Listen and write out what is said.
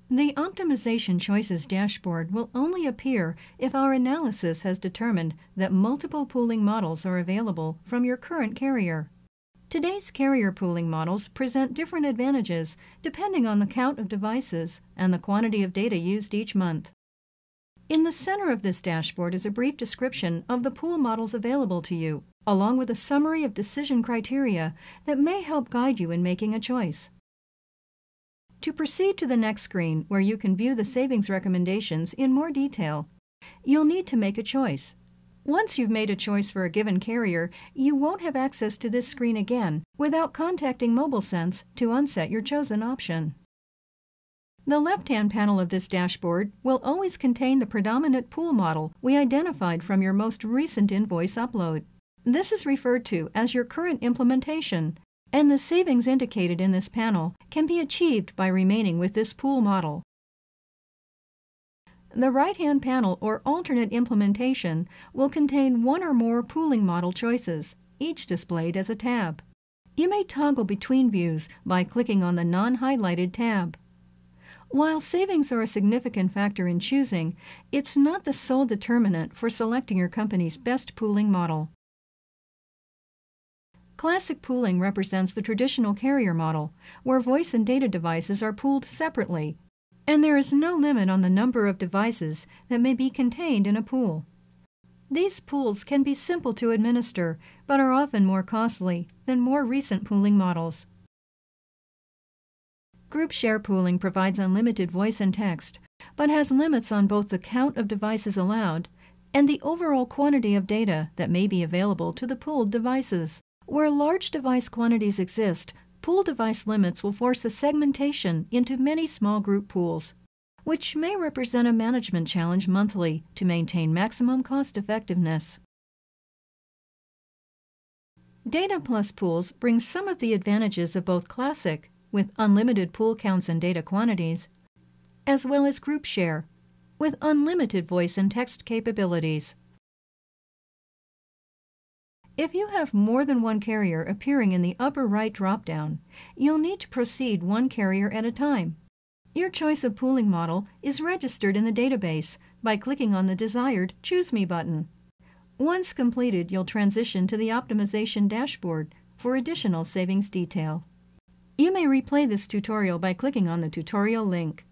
The Optimization Choices dashboard will only appear if our analysis has determined that multiple pooling models are available from your current carrier. Today's carrier pooling models present different advantages depending on the count of devices and the quantity of data used each month. In the center of this dashboard is a brief description of the pool models available to you, along with a summary of decision criteria that may help guide you in making a choice. To proceed to the next screen, where you can view the savings recommendations in more detail, you'll need to make a choice. Once you've made a choice for a given carrier, you won't have access to this screen again without contacting MobilSentry to unset your chosen option. The left-hand panel of this dashboard will always contain the predominant pool model we identified from your most recent invoice upload. This is referred to as your current implementation, and the savings indicated in this panel can be achieved by remaining with this pool model. The right-hand panel or alternate implementation will contain one or more pooling model choices, each displayed as a tab. You may toggle between views by clicking on the non-highlighted tab. While savings are a significant factor in choosing, it's not the sole determinant for selecting your company's best pooling model. Classic pooling represents the traditional carrier model, where voice and data devices are pooled separately, and there is no limit on the number of devices that may be contained in a pool. These pools can be simple to administer, but are often more costly than more recent pooling models. Group share pooling provides unlimited voice and text, but has limits on both the count of devices allowed and the overall quantity of data that may be available to the pooled devices. Where large device quantities exist, pool device limits will force a segmentation into many small group pools, which may represent a management challenge monthly to maintain maximum cost effectiveness. Data Plus pools bring some of the advantages of both Classic, with unlimited pool counts and data quantities, as well as Group Share, with unlimited voice and text capabilities. If you have more than one carrier appearing in the upper right drop-down, you'll need to proceed one carrier at a time. Your choice of pooling model is registered in the database by clicking on the desired Choose Me button. Once completed, you'll transition to the optimization dashboard for additional savings detail. You may replay this tutorial by clicking on the tutorial link.